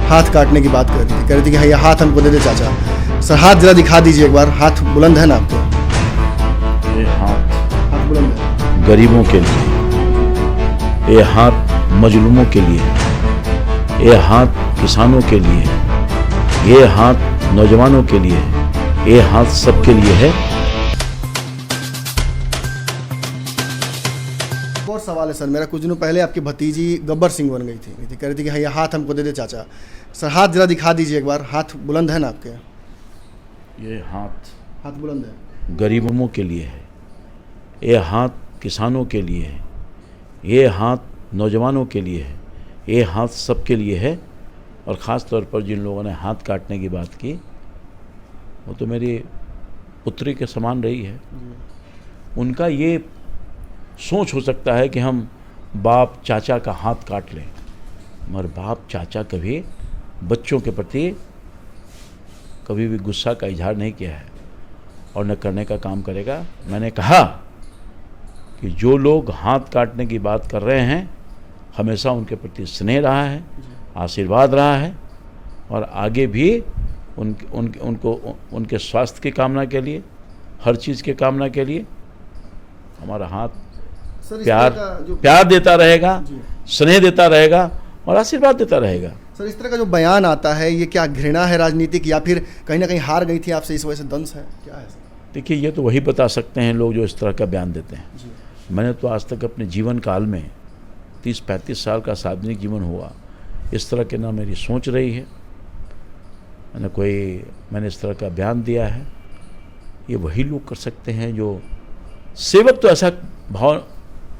हाथ काटने की बात कर रही थी, कह रही थी कि हाँ ये हाथ हमको दे दे चाचा। सर हाथ जरा दिखा दीजिए एक बार, हाथ बुलंद है ना आपको? ये हाथ बुलंद है। गरीबों के लिए, ये हाथ मजलूमों के लिए, ये हाथ किसानों के लिए, ये हाथ नौजवानों के लिए, ये हाथ सबके लिए है। और सवाल है सर मेरा, कुछ दिनों पहले आपकी भतीजी गब्बर सिंह बन गई थी, कह रही थी कि हाँ ये हाथ हमको दे दे चाचा। सर हाथ जरा दिखा दीजिए एक बार, हाथ बुलंद है ना आपके? ये हाथ बुलंद है। गरीबों के लिए है, ये हाथ किसानों के लिए है, ये हाथ नौजवानों के लिए है, ये हाथ सबके लिए है। और ख़ास तौर पर जिन लोगों ने हाथ काटने की बात की वो तो मेरी पुत्री के समान रही है। उनका ये सोच हो सकता है कि हम बाप चाचा का हाथ काट लें, मगर बाप चाचा कभी बच्चों के प्रति कभी भी गुस्सा का इजहार नहीं किया है और न करने का काम करेगा। मैंने कहा कि जो लोग हाथ काटने की बात कर रहे हैं हमेशा उनके प्रति स्नेह रहा है, आशीर्वाद रहा है और आगे भी उनके स्वास्थ्य की कामना के लिए, हर चीज़ की कामना के लिए हमारा हाथ प्यार देता रहेगा, स्नेह देता रहेगा और आशीर्वाद देता रहेगा। सर इस तरह का जो बयान आता है ये क्या घृणा है राजनीतिक, या फिर कहीं ना कहीं हार गई थी आपसे इस वजह से दंश है, क्या है सर? देखिए ये तो वही बता सकते हैं लोग जो इस तरह का बयान देते हैं। मैंने तो आज तक अपने जीवन काल में 30-35 साल का सार्वजनिक जीवन हुआ, इस तरह के ना मेरी सोच रही है, मैंने इस तरह का बयान दिया है। ये वही लोग कर सकते हैं जो सेवक तो ऐसा भाव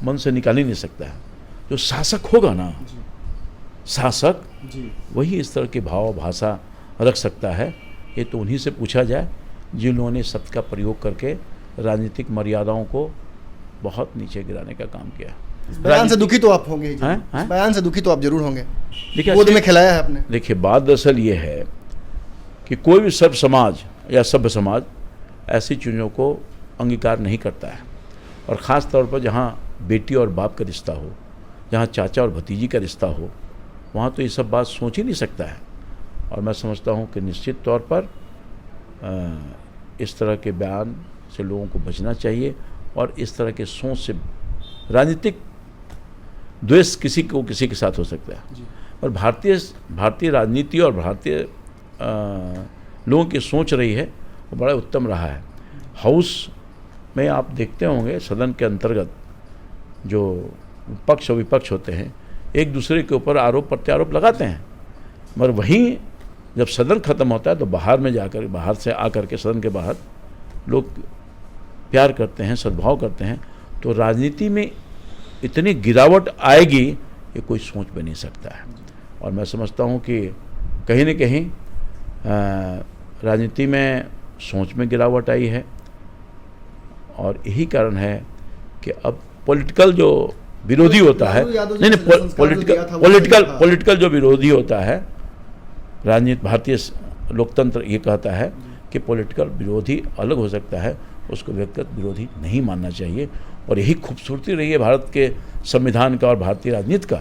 मन से निकाल ही नहीं सकता है। जो शासक होगा ना, शासक वही इस तरह के भाव भाषा रख सकता है। ये तो उन्हीं से पूछा जाए जिन्होंने शब्द का प्रयोग करके राजनीतिक मर्यादाओं को बहुत नीचे गिराने का काम किया। बयान से दुखी तो आप होंगे, बयान से दुखी तो आप जरूर होंगे। देखिए गोद में खिलाया है आपने। देखिए बात दरअसल ये है कि कोई भी सर्व समाज या सभ्य समाज ऐसी चीज़ों को अंगीकार नहीं करता है, और ख़ास तौर पर जहाँ बेटी और बाप का रिश्ता हो, जहाँ चाचा और भतीजी का रिश्ता हो, वहाँ तो ये सब बात सोच ही नहीं सकता है। और मैं समझता हूँ कि निश्चित तौर पर इस तरह के बयान से लोगों को बचना चाहिए और इस तरह के सोच से राजनीतिक द्वेष किसी के साथ हो सकता है। और भारतीय राजनीति और भारतीय लोगों की सोच रही है वो बड़ा उत्तम रहा है। हाउस में आप देखते होंगे सदन के अंतर्गत जो पक्ष और विपक्ष होते हैं एक दूसरे के ऊपर आरोप प्रत्यारोप लगाते हैं, मगर वहीं जब सदन खत्म होता है तो बाहर से आकर के सदन के बाहर लोग प्यार करते हैं, सद्भाव करते हैं। तो राजनीति में इतनी गिरावट आएगी ये कोई सोच भी नहीं सकता है। और मैं समझता हूँ कि कहीं न कहीं राजनीति में सोच में गिरावट आई है, और यही कारण है कि अब पॉलिटिकल जो विरोधी होता है, पॉलिटिकल जो विरोधी होता है, राजनीति भारतीय लोकतंत्र ये कहता है कि पॉलिटिकल विरोधी अलग हो सकता है, उसको व्यक्तिगत विरोधी नहीं मानना चाहिए। और यही खूबसूरती रही है भारत के संविधान का और भारतीय राजनीति का।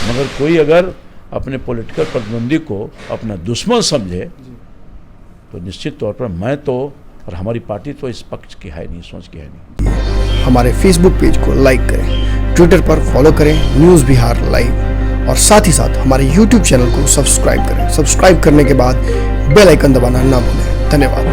मगर कोई अगर अपने पॉलिटिकल प्रतिद्वंदी को अपना दुश्मन समझे तो निश्चित तौर पर मैं तो और हमारी पार्टी तो इस पक्ष की है नहीं, सोच की है नहीं। हमारे फेसबुक पेज को लाइक करें, ट्विटर पर फॉलो करें न्यूज़ बिहार लाइव, और साथ ही साथ हमारे यूट्यूब चैनल को सब्सक्राइब करें। सब्सक्राइब करने के बाद बेल आइकन दबाना ना भूलें। धन्यवाद।